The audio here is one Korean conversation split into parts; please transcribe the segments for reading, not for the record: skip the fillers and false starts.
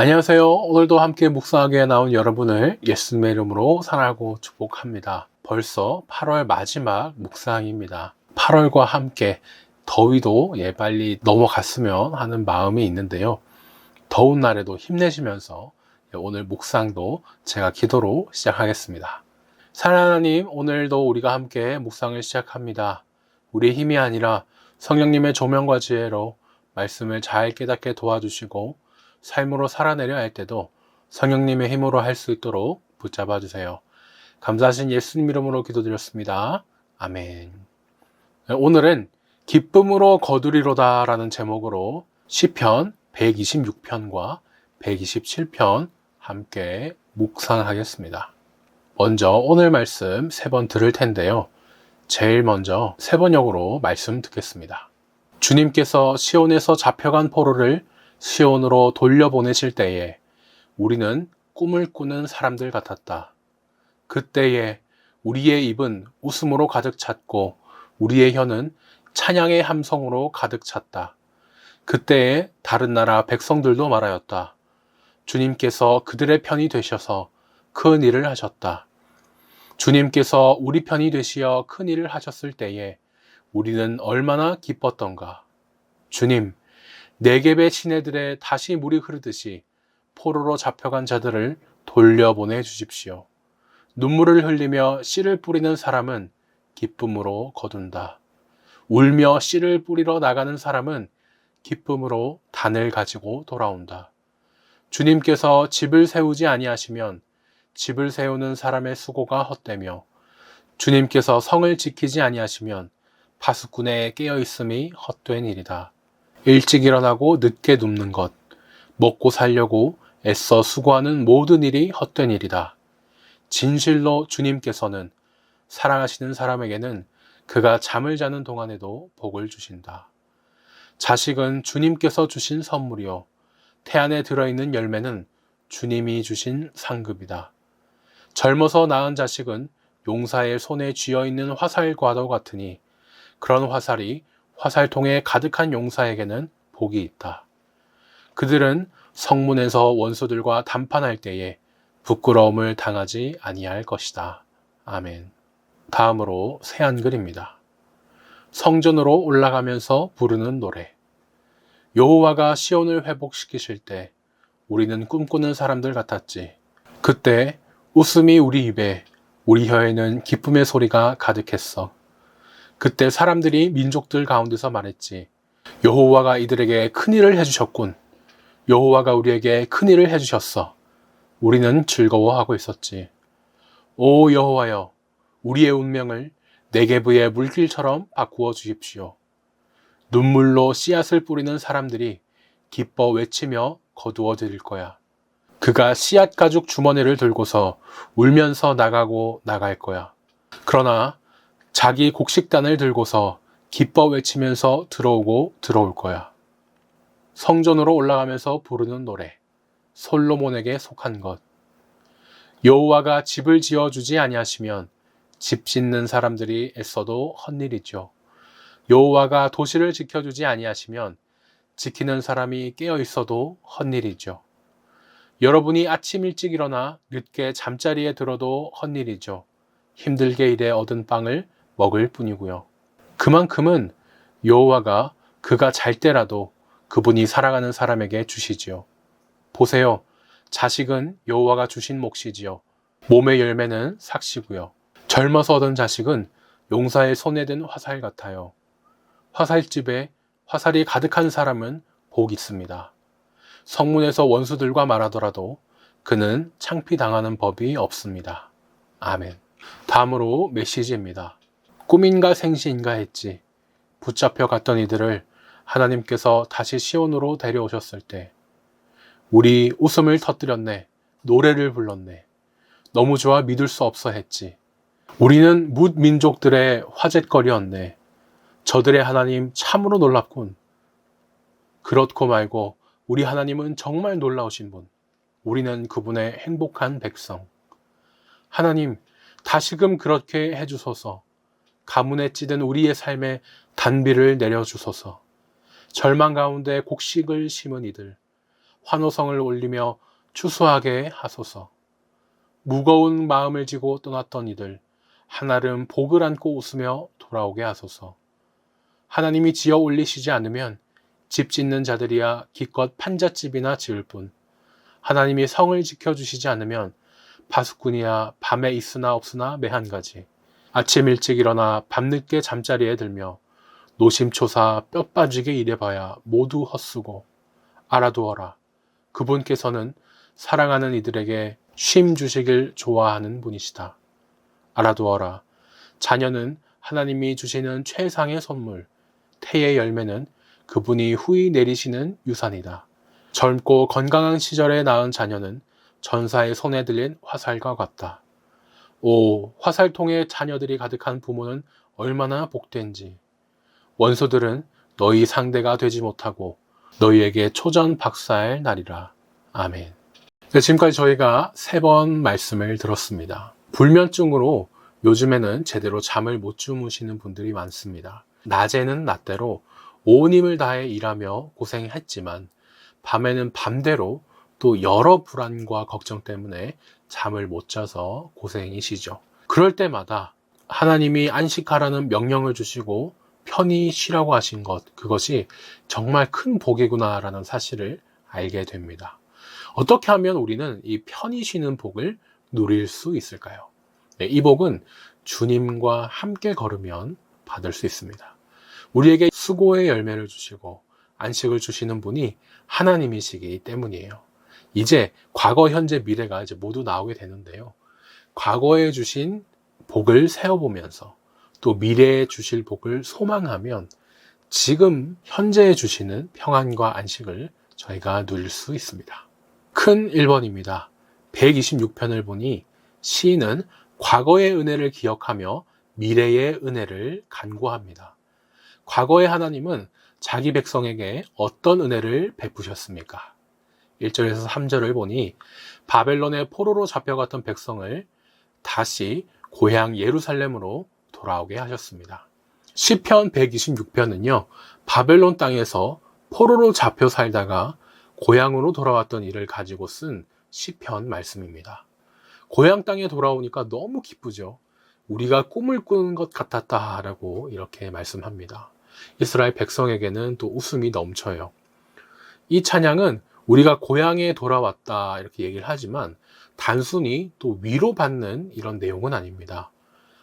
안녕하세요. 오늘도 함께 묵상하게 나온 여러분을 예수님의 이름으로 사랑하고 축복합니다. 벌써 8월 마지막 묵상입니다. 8월과 함께 더위도 빨리 넘어갔으면 하는 마음이 있는데요. 더운 날에도 힘내시면서 오늘 묵상도 제가 기도로 시작하겠습니다. 사랑하는 하나님, 오늘도 우리가 함께 묵상을 시작합니다. 우리의 힘이 아니라 성령님의 조명과 지혜로 말씀을 잘 깨닫게 도와주시고 삶으로 살아내려 할 때도 성령님의 힘으로 할 수 있도록 붙잡아 주세요. 감사하신 예수님 이름으로 기도드렸습니다. 아멘. 오늘은 기쁨으로 거두리로다 라는 제목으로 시편 126편과 127편 함께 묵상하겠습니다. 먼저 오늘 말씀 3번 들을 텐데요. 제일 먼저 3번역으로 말씀 듣겠습니다. 주님께서 시온에서 잡혀간 포로를 시온으로 돌려보내실 때에 우리는 꿈을 꾸는 사람들 같았다. 그때에 우리의 입은 웃음으로 가득 찼고 우리의 혀는 찬양의 함성으로 가득 찼다. 그때에 다른 나라 백성들도 말하였다. 주님께서 그들의 편이 되셔서 큰 일을 하셨다. 주님께서 우리 편이 되시어 큰 일을 하셨을 때에 우리는 얼마나 기뻤던가. 주님, 네겝의 시내들에 다시 물이 흐르듯이 포로로 잡혀간 자들을 돌려보내 주십시오. 눈물을 흘리며 씨를 뿌리는 사람은 기쁨으로 거둔다. 울며 씨를 뿌리러 나가는 사람은 기쁨으로 단을 가지고 돌아온다. 주님께서 집을 세우지 아니하시면 집을 세우는 사람의 수고가 헛되며 주님께서 성을 지키지 아니하시면 파수꾼의 깨어있음이 헛된 일이다. 일찍 일어나고 늦게 눕는 것, 먹고 살려고 애써 수고하는 모든 일이 헛된 일이다. 진실로 주님께서는 사랑하시는 사람에게는 그가 잠을 자는 동안에도 복을 주신다. 자식은 주님께서 주신 선물이요. 태안에 들어있는 열매는 주님이 주신 상급이다. 젊어서 낳은 자식은 용사의 손에 쥐어있는 화살과도 같으니 그런 화살이 화살통에 가득한 용사에게는 복이 있다. 그들은 성문에서 원수들과 담판할 때에 부끄러움을 당하지 아니할 것이다. 아멘. 다음으로 새 한글입니다. 성전으로 올라가면서 부르는 노래. 여호와가 시온을 회복시키실 때 우리는 꿈꾸는 사람들 같았지. 그때 웃음이 우리 입에, 우리 혀에는 기쁨의 소리가 가득했어. 그때 사람들이 민족들 가운데서 말했지. 여호와가 이들에게 큰일을 해주셨군. 여호와가 우리에게 큰일을 해주셨어. 우리는 즐거워하고 있었지. 오 여호와여, 우리의 운명을 네게브의 물길처럼 바꾸어 주십시오. 눈물로 씨앗을 뿌리는 사람들이 기뻐 외치며 거두어 드릴 거야. 그가 씨앗 가죽 주머니를 들고서 울면서 나가고 나갈 거야. 그러나 자기 곡식단을 들고서 기뻐 외치면서 들어오고 들어올 거야. 성전으로 올라가면서 부르는 노래. 솔로몬에게 속한 것. 여호와가 집을 지어주지 아니하시면 집 짓는 사람들이 애써도 헛일이죠. 여호와가 도시를 지켜주지 아니하시면 지키는 사람이 깨어 있어도 헛일이죠. 여러분이 아침 일찍 일어나 늦게 잠자리에 들어도 헛일이죠. 힘들게 일해 얻은 빵을 먹을 뿐이고요. 그만큼은 여호와가 그가 잘 때라도 그분이 사랑하는 사람에게 주시지요. 보세요. 자식은 여호와가 주신 몫이지요. 몸의 열매는 삭시고요. 젊어서 얻은 자식은 용사의 손에 든 화살 같아요. 화살집에 화살이 가득한 사람은 복이 있습니다. 성문에서 원수들과 말하더라도 그는 창피당하는 법이 없습니다. 아멘. 다음으로 메시지입니다. 꿈인가 생시인가 했지. 붙잡혀 갔던 이들을 하나님께서 다시 시온으로 데려오셨을 때 우리 웃음을 터뜨렸네. 노래를 불렀네. 너무 좋아 믿을 수 없어 했지. 우리는 뭇 민족들의 화제거리였네. 저들의 하나님 참으로 놀랍군. 그렇고 말고 우리 하나님은 정말 놀라우신 분. 우리는 그분의 행복한 백성. 하나님, 다시금 그렇게 해주소서. 가문에 찌든 우리의 삶에 단비를 내려주소서. 절망 가운데 곡식을 심은 이들, 환호성을 올리며 추수하게 하소서. 무거운 마음을 지고 떠났던 이들 한아름 복을 안고 웃으며 돌아오게 하소서. 하나님이 지어 올리시지 않으면 집 짓는 자들이야 기껏 판잣집이나 지을 뿐, 하나님이 성을 지켜주시지 않으면 파수꾼이야 밤에 있으나 없으나 매한가지. 아침 일찍 일어나 밤늦게 잠자리에 들며 노심초사 뼈 빠지게 일해봐야 모두 헛수고. 알아두어라. 그분께서는 사랑하는 이들에게 쉼 주시길 좋아하는 분이시다. 알아두어라. 자녀는 하나님이 주시는 최상의 선물, 태의 열매는 그분이 후히 내리시는 유산이다. 젊고 건강한 시절에 낳은 자녀는 전사의 손에 들린 화살과 같다. 오, 화살통에 자녀들이 가득한 부모는 얼마나 복된지. 원수들은 너희 상대가 되지 못하고 너희에게 초전박사할 날이라. 아멘. 지금까지 저희가 3번 말씀을 들었습니다. 불면증으로 요즘에는 제대로 잠을 못 주무시는 분들이 많습니다. 낮에는 낮대로 온 힘을 다해 일하며 고생했지만 밤에는 밤대로 또 여러 불안과 걱정 때문에 잠을 못 자서 고생이시죠. 그럴 때마다 하나님이 안식하라는 명령을 주시고 편히 쉬라고 하신 것, 그것이 정말 큰 복이구나라는 사실을 알게 됩니다. 어떻게 하면 우리는 이 편히 쉬는 복을 누릴 수 있을까요? 이 복은 주님과 함께 걸으면 받을 수 있습니다. 우리에게 수고의 열매를 주시고 안식을 주시는 분이 하나님이시기 때문이에요. 이제 과거, 현재, 미래가 이제 모두 나오게 되는데요. 과거에 주신 복을 세어보면서 또 미래에 주실 복을 소망하면 지금 현재에 주시는 평안과 안식을 저희가 누릴 수 있습니다. 큰 1번입니다. 126편을 보니 시인은 과거의 은혜를 기억하며 미래의 은혜를 간구합니다. 과거의 하나님은 자기 백성에게 어떤 은혜를 베푸셨습니까? 1절에서 3절을 보니 바벨론의 포로로 잡혀갔던 백성을 다시 고향 예루살렘으로 돌아오게 하셨습니다. 시편 126편은요, 바벨론 땅에서 포로로 잡혀 살다가 고향으로 돌아왔던 일을 가지고 쓴 시편 말씀입니다. 고향 땅에 돌아오니까 너무 기쁘죠. 우리가 꿈을 꾸는 것 같았다라고 이렇게 말씀합니다. 이스라엘 백성에게는 또 웃음이 넘쳐요. 이 찬양은 우리가 고향에 돌아왔다 이렇게 얘기를 하지만 단순히 또 위로받는 이런 내용은 아닙니다.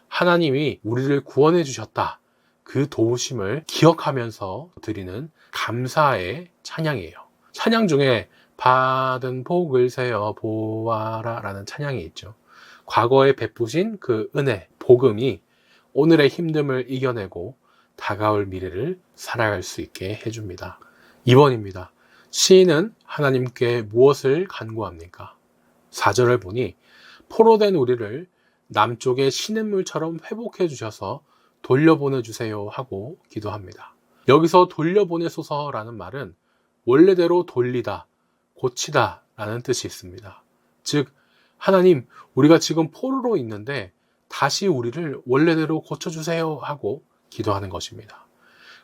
하나님이 우리를 구원해 주셨다. 그 도우심을 기억하면서 드리는 감사의 찬양이에요. 찬양 중에 받은 복을 세어 보아라 라는 찬양이 있죠. 과거에 베푸신 그 은혜, 복음이 오늘의 힘듦을 이겨내고 다가올 미래를 살아갈 수 있게 해줍니다. 2번입니다. 시인은 하나님께 무엇을 간구합니까? 4절을 보니 포로된 우리를 남쪽의 시냇물처럼 회복해 주셔서 돌려보내주세요 하고 기도합니다. 여기서 돌려보내소서라는 말은 원래대로 돌리다, 고치다 라는 뜻이 있습니다. 즉 하나님, 우리가 지금 포로로 있는데 다시 우리를 원래대로 고쳐주세요 하고 기도하는 것입니다.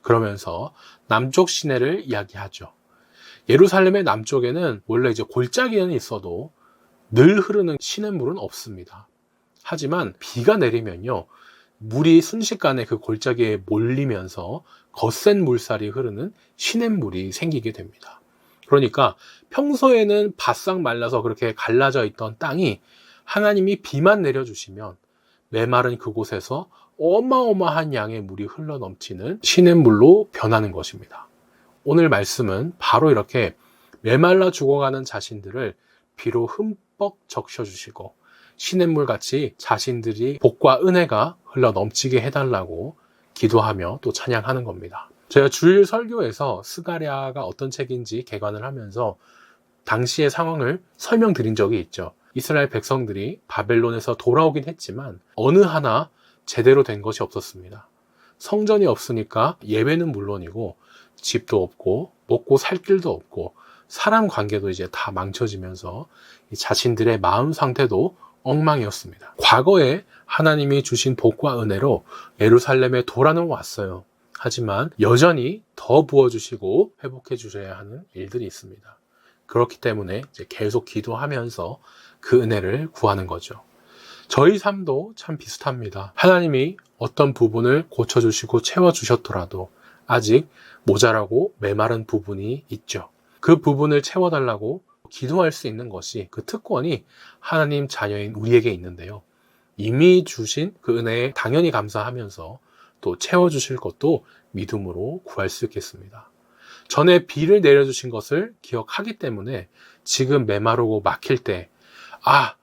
그러면서 남쪽 시내를 이야기하죠. 예루살렘의 남쪽에는 원래 이제 골짜기는 있어도 늘 흐르는 시냇물은 없습니다. 하지만 비가 내리면요, 물이 순식간에 그 골짜기에 몰리면서 거센 물살이 흐르는 시냇물이 생기게 됩니다. 그러니까 평소에는 바싹 말라서 그렇게 갈라져 있던 땅이 하나님이 비만 내려주시면 메마른 그곳에서 어마어마한 양의 물이 흘러넘치는 시냇물로 변하는 것입니다. 오늘 말씀은 바로 이렇게 메말라 죽어가는 자신들을 비로 흠뻑 적셔주시고 시냇물같이 자신들이 복과 은혜가 흘러넘치게 해달라고 기도하며 또 찬양하는 겁니다. 제가 주일 설교에서 스가랴가 어떤 책인지 개관을 하면서 당시의 상황을 설명드린 적이 있죠. 이스라엘 백성들이 바벨론에서 돌아오긴 했지만 어느 하나 제대로 된 것이 없었습니다. 성전이 없으니까 예배는 물론이고 집도 없고 먹고 살 길도 없고 사람 관계도 이제 다 망쳐지면서 자신들의 마음 상태도 엉망이었습니다. 과거에 하나님이 주신 복과 은혜로 예루살렘에 돌아는 왔어요. 하지만 여전히 더 부어주시고 회복해 주셔야 하는 일들이 있습니다. 그렇기 때문에 이제 계속 기도하면서 그 은혜를 구하는 거죠. 저희 삶도 참 비슷합니다. 하나님이 어떤 부분을 고쳐주시고 채워주셨더라도 아직 모자라고 메마른 부분이 있죠. 그 부분을 채워달라고 기도할 수 있는 것이, 그 특권이 하나님 자녀인 우리에게 있는데요. 이미 주신 그 은혜에 당연히 감사하면서 또 채워주실 것도 믿음으로 구할 수 있겠습니다. 전에 비를 내려주신 것을 기억하기 때문에 지금 메마르고 막힐 때,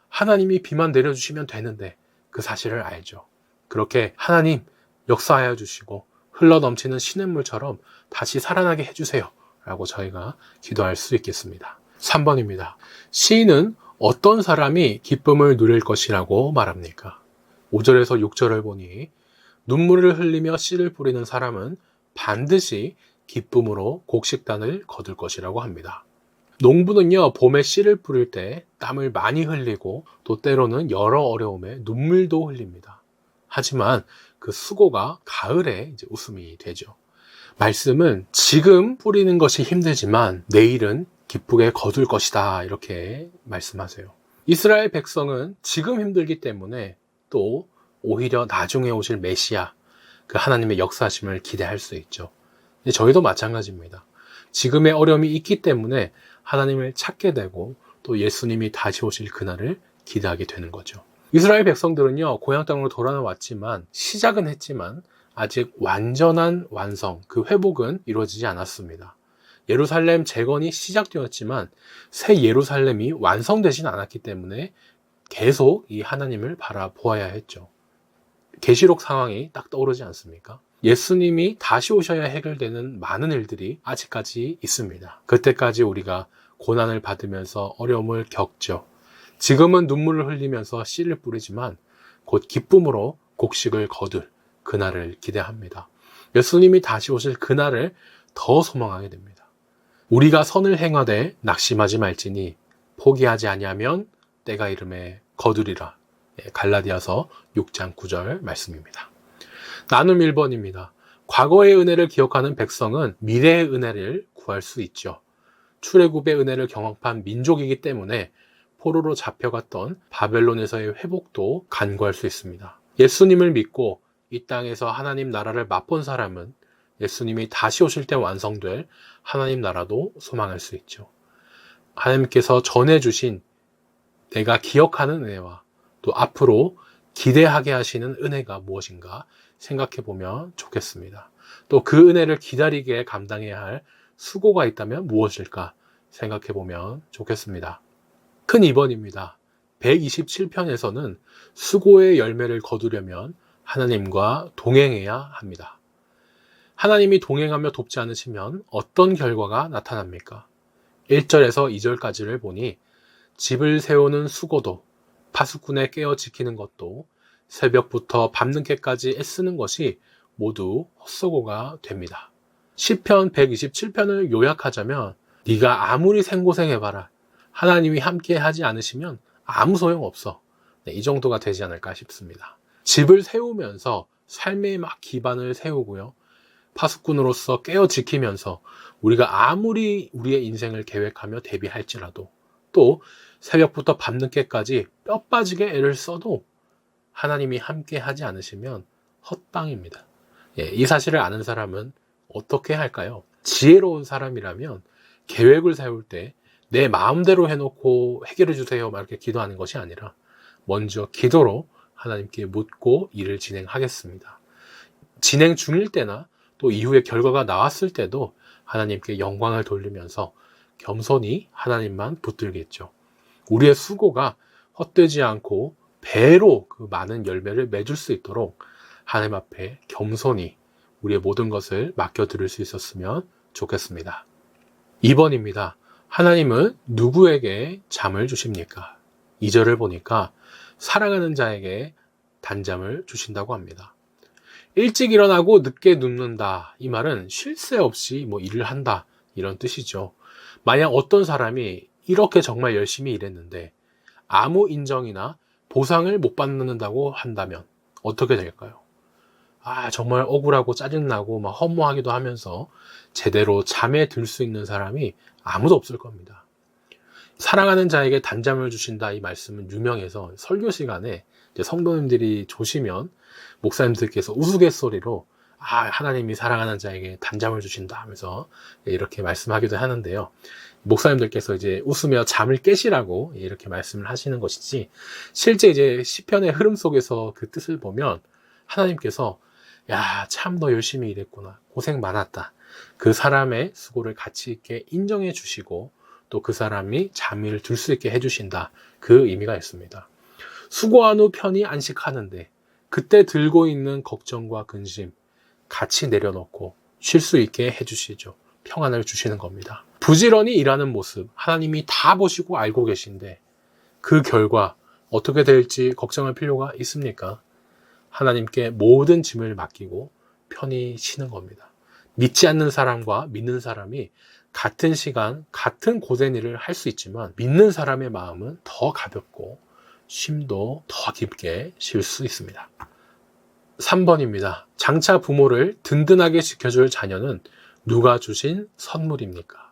하나님이 비만 내려주시면 되는데, 그 사실을 알죠. 그렇게 하나님 역사하여 주시고 흘러넘치는 시냇물처럼 다시 살아나게 해주세요 라고 저희가 기도할 수 있겠습니다. 3번입니다. 시인은 어떤 사람이 기쁨을 누릴 것이라고 말합니까? 5절에서 6절을 보니 눈물을 흘리며 씨를 뿌리는 사람은 반드시 기쁨으로 곡식단을 거둘 것이라고 합니다. 농부는요, 봄에 씨를 뿌릴 때 땀을 많이 흘리고 또 때로는 여러 어려움에 눈물도 흘립니다. 하지만 그 수고가 가을에 이제 웃음이 되죠. 말씀은 지금 뿌리는 것이 힘들지만 내일은 기쁘게 거둘 것이다, 이렇게 말씀하세요. 이스라엘 백성은 지금 힘들기 때문에 또 오히려 나중에 오실 메시아, 그 하나님의 역사심을 기대할 수 있죠. 저희도 마찬가지입니다. 지금의 어려움이 있기 때문에 하나님을 찾게 되고 또 예수님이 다시 오실 그날을 기대하게 되는 거죠. 이스라엘 백성들은요, 고향 땅으로 돌아왔지만 시작은 했지만 아직 완전한 완성, 그 회복은 이루어지지 않았습니다. 예루살렘 재건이 시작되었지만 새 예루살렘이 완성되진 않았기 때문에 계속 이 하나님을 바라보아야 했죠. 계시록 상황이 딱 떠오르지 않습니까? 예수님이 다시 오셔야 해결되는 많은 일들이 아직까지 있습니다. 그때까지 우리가 고난을 받으면서 어려움을 겪죠. 지금은 눈물을 흘리면서 씨를 뿌리지만 곧 기쁨으로 곡식을 거둘 그날을 기대합니다. 예수님이 다시 오실 그날을 더 소망하게 됩니다. 우리가 선을 행하되 낙심하지 말지니 포기하지 아니하면 때가 이름에 거두리라. 갈라디아서 6장 9절 말씀입니다. 나눔 1번입니다. 과거의 은혜를 기억하는 백성은 미래의 은혜를 구할 수 있죠. 출애굽의 은혜를 경험한 민족이기 때문에 포로로 잡혀갔던 바벨론에서의 회복도 간구할 수 있습니다. 예수님을 믿고 이 땅에서 하나님 나라를 맛본 사람은 예수님이 다시 오실 때 완성될 하나님 나라도 소망할 수 있죠. 하나님께서 전해주신 내가 기억하는 은혜와 또 앞으로 기대하게 하시는 은혜가 무엇인가 생각해 보면 좋겠습니다. 또 그 은혜를 기다리게 감당해야 할 수고가 있다면 무엇일까 생각해 보면 좋겠습니다. 큰 2번입니다. 127편에서는 수고의 열매를 거두려면 하나님과 동행해야 합니다. 하나님이 동행하며 돕지 않으시면 어떤 결과가 나타납니까? 1절에서 2절까지를 보니 집을 세우는 수고도, 파수꾼에 깨어 지키는 것도, 새벽부터 밤늦게까지 애쓰는 것이 모두 헛수고가 됩니다. 시편 127편을 요약하자면 네가 아무리 생고생해봐라, 하나님이 함께 하지 않으시면 아무 소용없어. 이 정도가 되지 않을까 싶습니다. 집을 세우면서 삶의 막 기반을 세우고요, 파수꾼으로서 깨어 지키면서 우리가 아무리 우리의 인생을 계획하며 대비할지라도 또 새벽부터 밤늦게까지 뼈 빠지게 애를 써도 하나님이 함께 하지 않으시면 헛방입니다. 이 사실을 아는 사람은 어떻게 할까요? 지혜로운 사람이라면 계획을 세울 때 내 마음대로 해놓고 해결해 주세요 막 이렇게 기도하는 것이 아니라 먼저 기도로 하나님께 묻고 일을 진행하겠습니다. 진행 중일 때나 또 이후에 결과가 나왔을 때도 하나님께 영광을 돌리면서 겸손히 하나님만 붙들겠죠. 우리의 수고가 헛되지 않고 배로 그 많은 열매를 맺을 수 있도록 하나님 앞에 겸손히 우리의 모든 것을 맡겨드릴 수 있었으면 좋겠습니다. 2번입니다. 하나님은 누구에게 잠을 주십니까? 2절을 보니까 사랑하는 자에게 단잠을 주신다고 합니다. 일찍 일어나고 늦게 눕는다, 이 말은 쉴 새 없이 일을 한다, 이런 뜻이죠. 만약 어떤 사람이 이렇게 정말 열심히 일했는데 아무 인정이나 보상을 못 받는다고 한다면 어떻게 될까요? 정말 억울하고 짜증나고 막 허무하기도 하면서 제대로 잠에 들 수 있는 사람이 아무도 없을 겁니다. 사랑하는 자에게 단잠을 주신다, 이 말씀은 유명해서 설교 시간에 이제 성도님들이 조시면 목사님들께서 우스갯소리로 하나님이 사랑하는 자에게 단잠을 주신다 하면서 이렇게 말씀하기도 하는데요. 목사님들께서 이제 웃으며 잠을 깨시라고 이렇게 말씀을 하시는 것이지, 실제 이제 시편의 흐름 속에서 그 뜻을 보면 하나님께서 야, 참 너 열심히 일했구나, 고생 많았다, 그 사람의 수고를 가치 있게 인정해 주시고 또 그 사람이 잠을 들 수 있게 해주신다, 그 의미가 있습니다. 수고한 후 편히 안식하는데 그때 들고 있는 걱정과 근심 같이 내려놓고 쉴 수 있게 해주시죠. 평안을 주시는 겁니다. 부지런히 일하는 모습 하나님이 다 보시고 알고 계신데 그 결과 어떻게 될지 걱정할 필요가 있습니까? 하나님께 모든 짐을 맡기고 편히 쉬는 겁니다. 믿지 않는 사람과 믿는 사람이 같은 시간, 같은 고된 일을 할 수 있지만 믿는 사람의 마음은 더 가볍고 쉼도 더 깊게 쉴 수 있습니다. 3번입니다. 장차 부모를 든든하게 지켜줄 자녀는 누가 주신 선물입니까?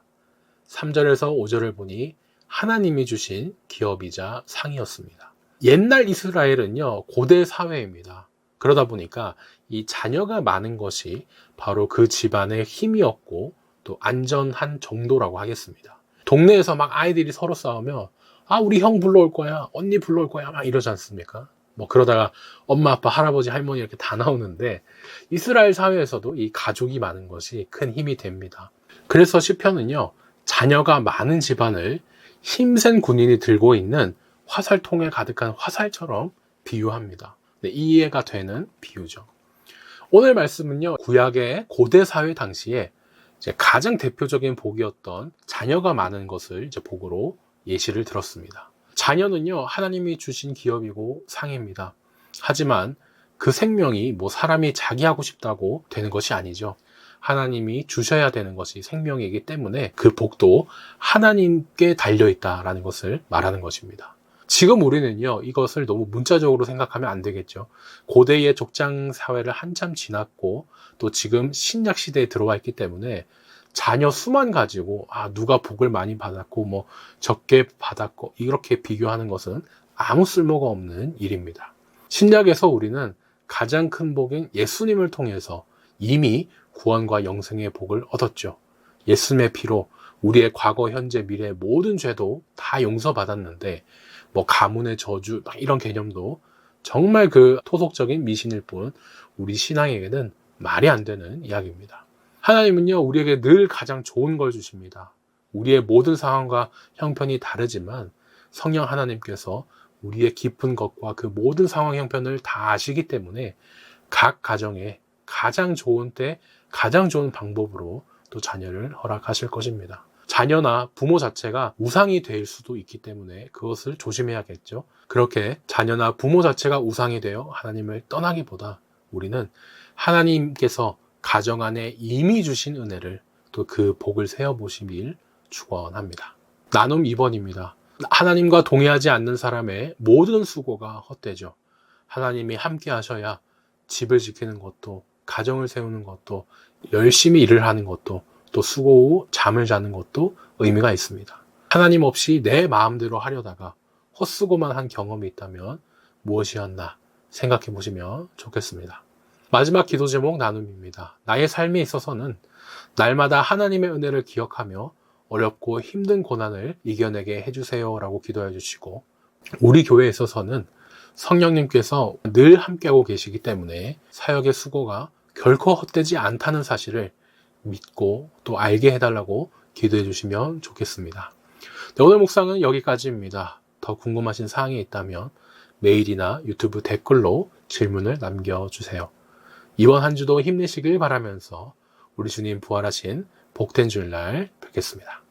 3절에서 5절을 보니 하나님이 주신 기업이자 상이었습니다. 옛날 이스라엘은요, 고대 사회입니다. 그러다 보니까 이 자녀가 많은 것이 바로 그 집안의 힘이었고 또 안전한 정도라고 하겠습니다. 동네에서 막 아이들이 서로 싸우면 우리 형 불러올 거야, 언니 불러올 거야, 막 이러지 않습니까? 그러다가 엄마, 아빠, 할아버지, 할머니 이렇게 다 나오는데 이스라엘 사회에서도 이 가족이 많은 것이 큰 힘이 됩니다. 그래서 시편은요, 자녀가 많은 집안을 힘센 군인이 들고 있는 화살통에 가득한 화살처럼 비유합니다. 이해가 되는 비유죠. 오늘 말씀은요, 구약의 고대 사회 당시에 이제 가장 대표적인 복이었던 자녀가 많은 것을 이제 복으로 예시를 들었습니다. 자녀는요, 하나님이 주신 기업이고 상입니다. 하지만 그 생명이 사람이 자기 하고 싶다고 되는 것이 아니죠. 하나님이 주셔야 되는 것이 생명이기 때문에 그 복도 하나님께 달려있다라는 것을 말하는 것입니다. 지금 우리는요, 이것을 너무 문자적으로 생각하면 안 되겠죠. 고대의 족장 사회를 한참 지났고 또 지금 신약 시대에 들어와 있기 때문에 자녀 수만 가지고 누가 복을 많이 받았고 적게 받았고 이렇게 비교하는 것은 아무 쓸모가 없는 일입니다. 신약에서 우리는 가장 큰 복인 예수님을 통해서 이미 구원과 영생의 복을 얻었죠. 예수님의 피로 우리의 과거, 현재, 미래 모든 죄도 다 용서받았는데 가문의 저주 이런 개념도 정말 그 토속적인 미신일 뿐 우리 신앙에게는 말이 안 되는 이야기입니다. 하나님은요, 우리에게 늘 가장 좋은 걸 주십니다. 우리의 모든 상황과 형편이 다르지만 성령 하나님께서 우리의 깊은 것과 그 모든 상황 형편을 다 아시기 때문에 각 가정에 가장 좋은 때 가장 좋은 방법으로 또 자녀를 허락하실 것입니다. 자녀나 부모 자체가 우상이 될 수도 있기 때문에 그것을 조심해야겠죠. 그렇게 자녀나 부모 자체가 우상이 되어 하나님을 떠나기보다 우리는 하나님께서 가정 안에 이미 주신 은혜를 또 그 복을 세어보시길 축원합니다. 나눔 2번입니다. 하나님과 동의하지 않는 사람의 모든 수고가 헛되죠. 하나님이 함께 하셔야 집을 지키는 것도, 가정을 세우는 것도, 열심히 일을 하는 것도, 또 수고 후 잠을 자는 것도 의미가 있습니다. 하나님 없이 내 마음대로 하려다가 헛수고만 한 경험이 있다면 무엇이었나 생각해 보시면 좋겠습니다. 마지막 기도 제목 나눔입니다. 나의 삶에 있어서는 날마다 하나님의 은혜를 기억하며 어렵고 힘든 고난을 이겨내게 해주세요 라고 기도해 주시고, 우리 교회에 있어서는 성령님께서 늘 함께하고 계시기 때문에 사역의 수고가 결코 헛되지 않다는 사실을 믿고 또 알게 해달라고 기도해 주시면 좋겠습니다. 네, 오늘 묵상은 여기까지입니다. 더 궁금하신 사항이 있다면 메일이나 유튜브 댓글로 질문을 남겨주세요. 이번 한 주도 힘내시길 바라면서 우리 주님 부활하신 복된 주일날 뵙겠습니다.